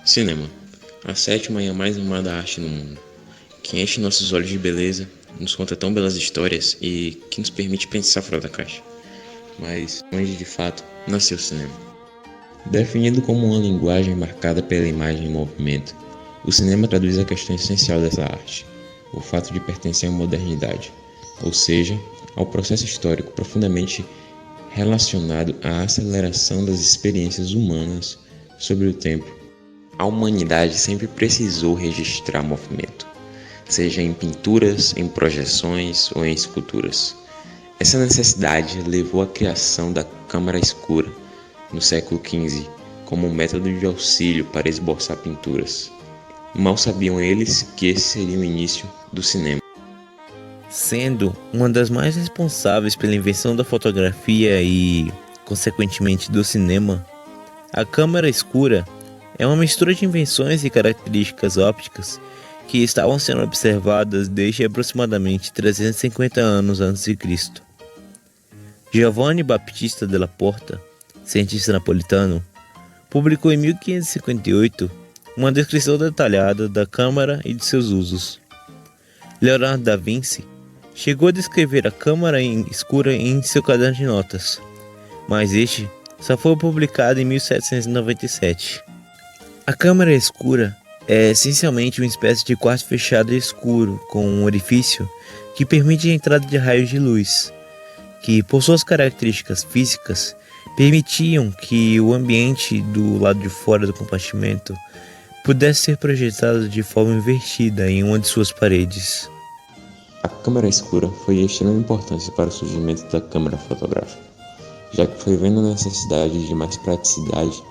Cinema, a sétima e a mais amada arte no mundo, que enche nossos olhos de beleza, nos conta tão belas histórias e que nos permite pensar fora da caixa. Mas onde de fato nasceu o cinema? Definido como uma linguagem marcada pela imagem em movimento, o cinema traduz a questão essencial dessa arte, o fato de pertencer à modernidade, ou seja, ao processo histórico profundamente relacionado à aceleração das experiências humanas sobre o tempo. A humanidade sempre precisou registrar movimento, seja em pinturas, em projeções ou em esculturas. Essa necessidade levou à criação da câmara escura no século XV como um método de auxílio para esboçar pinturas. Mal sabiam eles que esse seria o início do cinema. Sendo uma das mais responsáveis pela invenção da fotografia e, consequentemente, do cinema, a câmara escura é uma mistura de invenções e características ópticas que estavam sendo observadas desde aproximadamente 350 anos antes de Cristo. Giovanni Battista della Porta, cientista napolitano, publicou em 1558 uma descrição detalhada da câmara e de seus usos. Leonardo da Vinci chegou a descrever a câmara escura em seu caderno de notas, mas este só foi publicado em 1797. A câmara escura é essencialmente uma espécie de quarto fechado e escuro, com um orifício que permite a entrada de raios de luz, que, por suas características físicas, permitiam que o ambiente do lado de fora do compartimento pudesse ser projetado de forma invertida em uma de suas paredes. A câmara escura foi de extrema importância para o surgimento da câmara fotográfica, já que foi vendo a necessidade de mais praticidade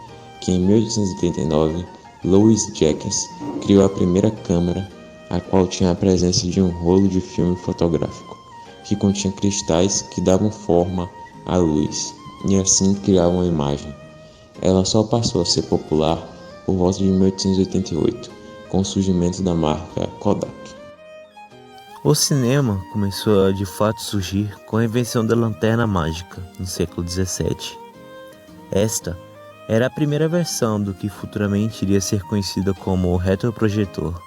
que em 1839 Louis Jacques criou a primeira câmara, a qual tinha a presença de um rolo de filme fotográfico, que continha cristais que davam forma à luz e assim criavam a imagem. Ela só passou a ser popular por volta de 1888, com o surgimento da marca Kodak. O cinema começou a de fato surgir com a invenção da lanterna mágica no século XVII. Esta era a primeira versão do que futuramente iria ser conhecida como retroprojetor.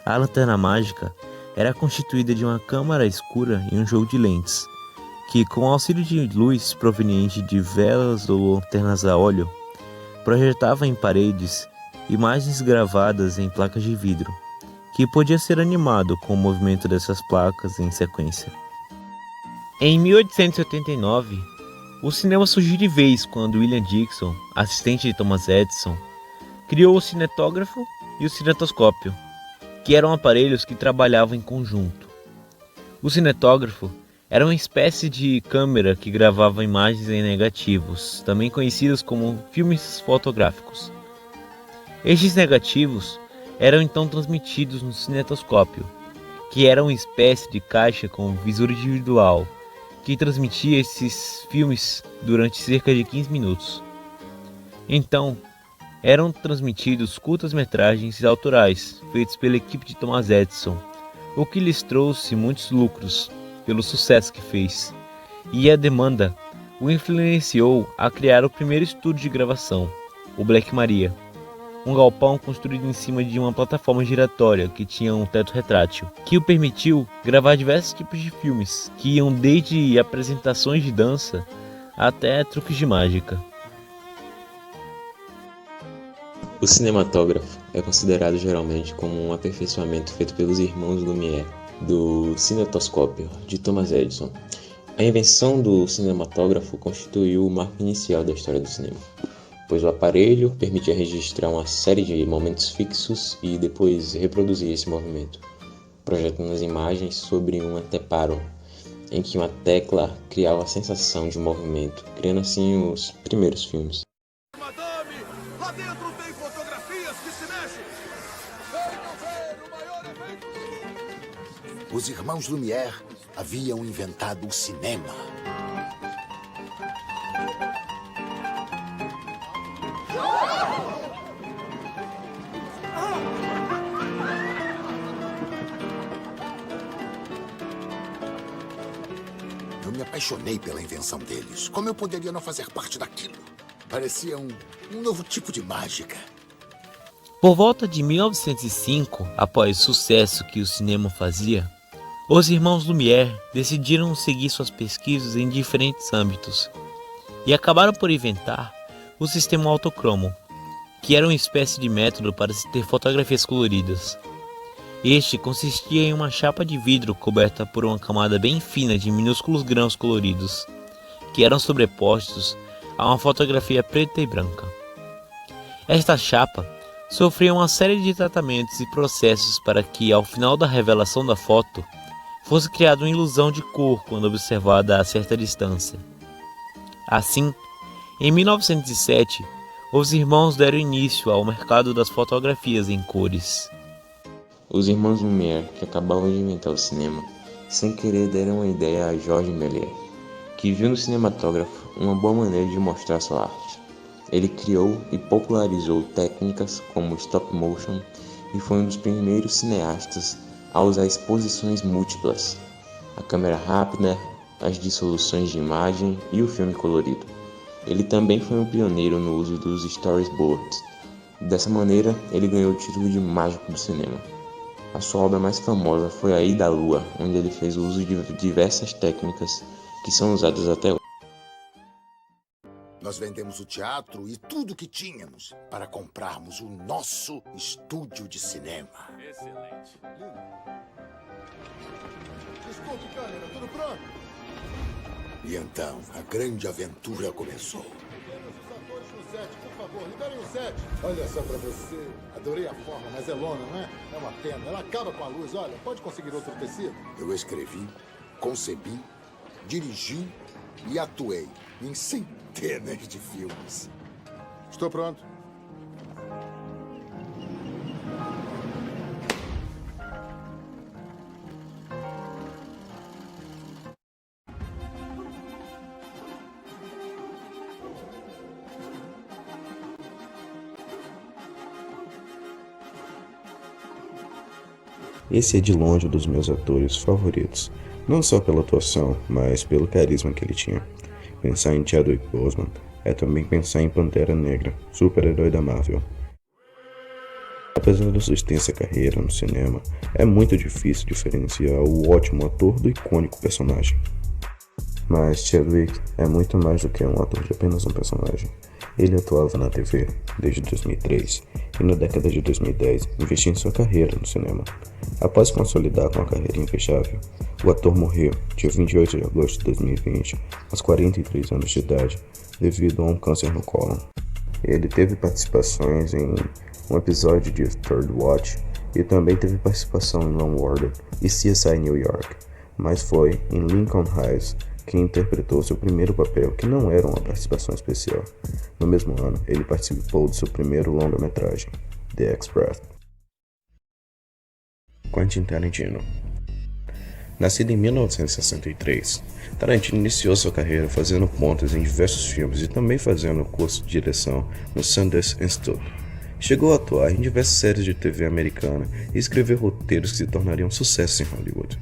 A lanterna mágica era constituída de uma câmara escura e um jogo de lentes, que, com o auxílio de luz proveniente de velas ou lanternas a óleo, projetava em paredes imagens gravadas em placas de vidro, que podia ser animado com o movimento dessas placas em sequência. Em 1889, o cinema surgiu de vez quando William Dickson, assistente de Thomas Edison, criou o cinetógrafo e o cinetoscópio, que eram aparelhos que trabalhavam em conjunto. O cinetógrafo era uma espécie de câmera que gravava imagens em negativos, também conhecidos como filmes fotográficos. Estes negativos eram então transmitidos no cinetoscópio, que era uma espécie de caixa com visor individual, que transmitia esses filmes durante cerca de 15 minutos. Então, eram transmitidos curtas-metragens autorais, feitos pela equipe de Thomas Edison, o que lhes trouxe muitos lucros pelo sucesso que fez, e a demanda o influenciou a criar o primeiro estúdio de gravação, o Black Maria, um galpão construído em cima de uma plataforma giratória que tinha um teto retrátil, que o permitiu gravar diversos tipos de filmes, que iam desde apresentações de dança até truques de mágica. O cinematógrafo é considerado geralmente como um aperfeiçoamento feito pelos irmãos Lumière do cinetoscópio de Thomas Edison. A invenção do cinematógrafo constituiu o marco inicial da história do cinema, pois o aparelho permitia registrar uma série de momentos fixos e depois reproduzir esse movimento, projetando as imagens sobre um anteparo, em que uma tecla criava a sensação de movimento, criando assim os primeiros filmes. Madame, lá dentro tem fotografias que se mexem! Venham ver o maior evento! Os irmãos Lumière haviam inventado o cinema. Eu me apaixonei pela invenção deles. Como eu poderia não fazer parte daquilo? Parecia um novo tipo de mágica. Por volta de 1905, após o sucesso que o cinema fazia, os irmãos Lumière decidiram seguir suas pesquisas em diferentes âmbitos e acabaram por inventar o sistema autocromo, que era uma espécie de método para se ter fotografias coloridas. Este consistia em uma chapa de vidro coberta por uma camada bem fina de minúsculos grãos coloridos, que eram sobrepostos a uma fotografia preta e branca. Esta chapa sofria uma série de tratamentos e processos para que, ao final da revelação da foto, fosse criada uma ilusão de cor quando observada a certa distância. Assim, em 1907, os irmãos deram início ao mercado das fotografias em cores. Os irmãos Lumière, que acabavam de inventar o cinema, sem querer deram uma ideia a Georges Méliès, que viu no cinematógrafo uma boa maneira de mostrar sua arte. Ele criou e popularizou técnicas como stop motion e foi um dos primeiros cineastas a usar exposições múltiplas, a câmera rápida, as dissoluções de imagem e o filme colorido. Ele também foi um pioneiro no uso dos storyboards. Dessa maneira, ele ganhou o título de mágico do cinema. A sua obra mais famosa foi A Ida à Lua, onde ele fez o uso de diversas técnicas que são usadas até hoje. Nós vendemos o teatro e tudo que tínhamos para comprarmos o nosso estúdio de cinema. Excelente. Desculpe, câmera, tudo pronto? E então, a grande aventura começou. Os atores no set, por favor, liberem o set. Olha só pra você. Adorei a forma, mas é lona, não é? É uma pena. Ela acaba com a luz. Olha, pode conseguir outro tecido? Eu escrevi, concebi, dirigi e atuei em centenas de filmes. Estou pronto. Esse é de longe um dos meus atores favoritos, não só pela atuação, mas pelo carisma que ele tinha. Pensar em Chadwick Boseman é também pensar em Pantera Negra, super-herói da Marvel. Apesar da sua extensa carreira no cinema, é muito difícil diferenciar o ótimo ator do icônico personagem. Mas Chadwick é muito mais do que um ator de apenas um personagem. Ele atuava na TV desde 2003 e na década de 2010 investiu em sua carreira no cinema. Após consolidar com a carreira invejável, o ator morreu dia 28 de agosto de 2020, aos 43 anos de idade, devido a um câncer no cólon. Ele teve participações em um episódio de Third Watch e também teve participação em Law and Order e CSI New York, mas foi em Lincoln Heights que interpretou seu primeiro papel, que não era uma participação especial. No mesmo ano, ele participou de seu primeiro longa-metragem, The Express. Quentin Tarantino. Nascido em 1963, Tarantino iniciou sua carreira fazendo pontas em diversos filmes e também fazendo curso de direção no Sundance Institute. Chegou a atuar em diversas séries de TV americana e escrever roteiros que se tornariam sucesso em Hollywood.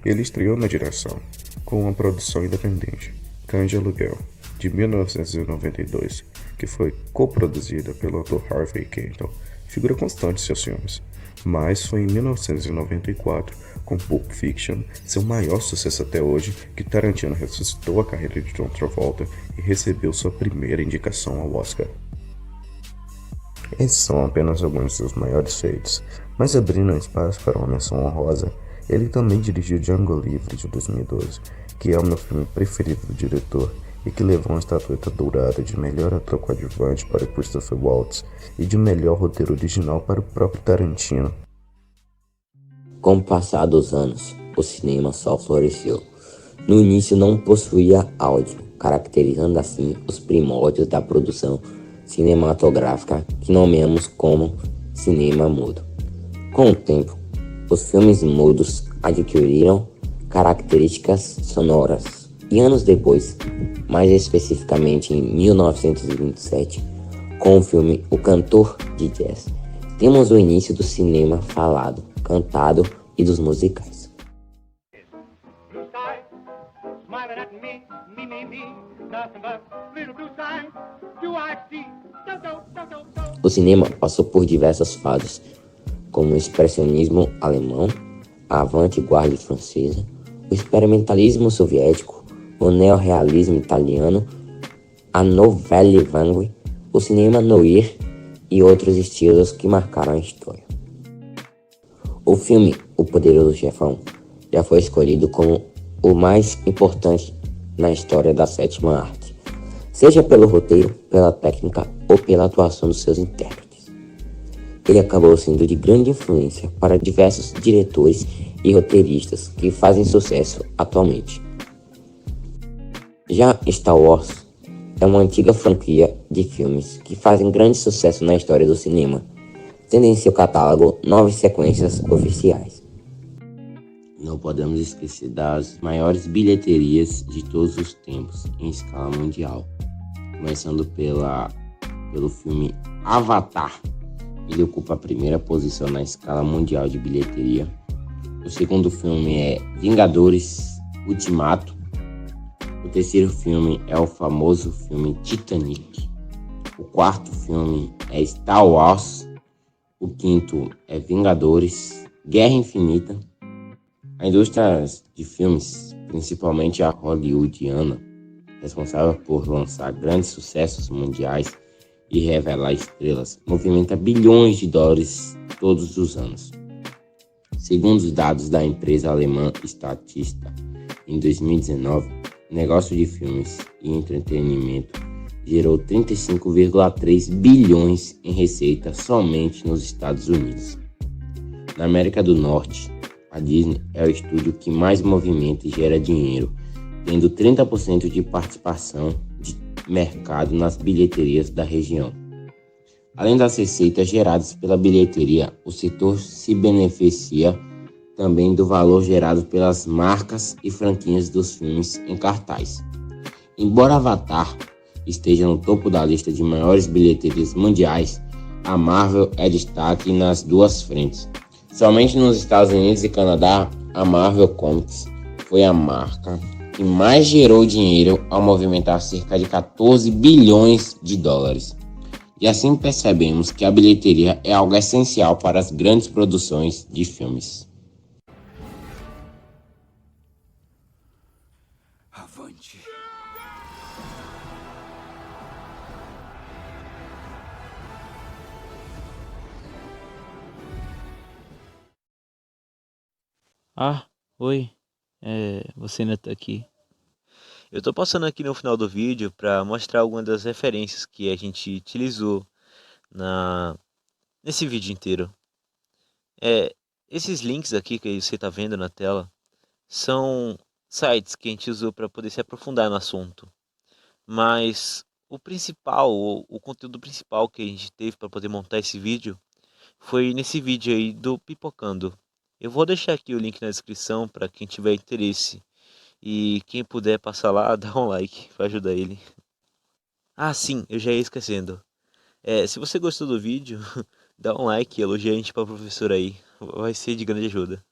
Ele estreou na direção com uma produção independente, Cães de Aluguel, de 1992, que foi coproduzida pelo ator Harvey Keitel, figura constante em seus filmes. Mas foi em 1994, com Pulp Fiction, seu maior sucesso até hoje, que Tarantino ressuscitou a carreira de John Travolta e recebeu sua primeira indicação ao Oscar. Esses são apenas alguns de seus maiores feitos, mas abrindo um espaço para uma menção honrosa, ele também dirigiu Django Livre de 2012, que é o meu filme preferido do diretor e que levou uma estatueta dourada de melhor ator coadjuvante para Christopher Waltz e de melhor roteiro original para o próprio Tarantino. Com o passar dos anos, o cinema só floresceu. No início não possuía áudio, caracterizando assim os primórdios da produção cinematográfica que nomeamos como cinema mudo. Com o tempo, os filmes mudos adquiriram características sonoras e anos depois, mais especificamente em 1927, com o filme O Cantor de Jazz, temos o início do cinema falado, cantado e dos musicais. Blue sky, smiling at me, me, nothing but little blue signs. Do I see the O cinema passou por diversas fases, como o expressionismo alemão, a avant-garde francesa, o experimentalismo soviético, o neorrealismo italiano, a nouvelle vague, o cinema noir e outros estilos que marcaram a história. O filme O Poderoso Chefão já foi escolhido como o mais importante na história da sétima arte, seja pelo roteiro, pela técnica ou pela atuação dos seus intérpretes. Ele acabou sendo de grande influência para diversos diretores e roteiristas que fazem sucesso atualmente. Já Star Wars é uma antiga franquia de filmes que fazem grande sucesso na história do cinema, tendo em seu catálogo 9 sequências oficiais. Não podemos esquecer das maiores bilheterias de todos os tempos em escala mundial, começando pelo filme Avatar. Ele ocupa a primeira posição na escala mundial de bilheteria. O segundo filme é Vingadores Ultimato. O terceiro filme é o famoso filme Titanic. O quarto filme é Star Wars. O quinto é Vingadores Guerra Infinita. A indústria de filmes, principalmente a hollywoodiana, responsável por lançar grandes sucessos mundiais e revelar estrelas, movimenta bilhões de dólares todos os anos. Segundo os dados da empresa alemã Statista, em 2019, o negócio de filmes e entretenimento gerou 35,3 bilhões em receita somente nos Estados Unidos. Na América do Norte, a Disney é o estúdio que mais movimenta e gera dinheiro, tendo 30% de participação de mercado nas bilheterias da região. Além das receitas geradas pela bilheteria, o setor se beneficia também do valor gerado pelas marcas e franquias dos filmes em cartaz. Embora Avatar esteja no topo da lista de maiores bilheterias mundiais, a Marvel é destaque nas duas frentes. Somente nos Estados Unidos e Canadá, a Marvel Comics foi a marca que mais gerou dinheiro ao movimentar cerca de 14 bilhões de dólares. E assim percebemos que a bilheteria é algo essencial para as grandes produções de filmes. Avante. Ah, oi. Você ainda tá aqui? Eu tô passando aqui no final do vídeo para mostrar algumas das referências que a gente utilizou na nesse vídeo inteiro. Esses links aqui que você tá vendo na tela são sites que a gente usou para poder se aprofundar no assunto. Mas o principal, o conteúdo principal que a gente teve para poder montar esse vídeo foi nesse vídeo aí do Pipocando. Eu vou deixar aqui o link na descrição para quem tiver interesse. E quem puder passar lá, dá um like para ajudar ele. Ah, sim, eu já ia esquecendo. Se você gostou do vídeo, dá um like e elogia a gente para professor aí. Vai ser de grande ajuda.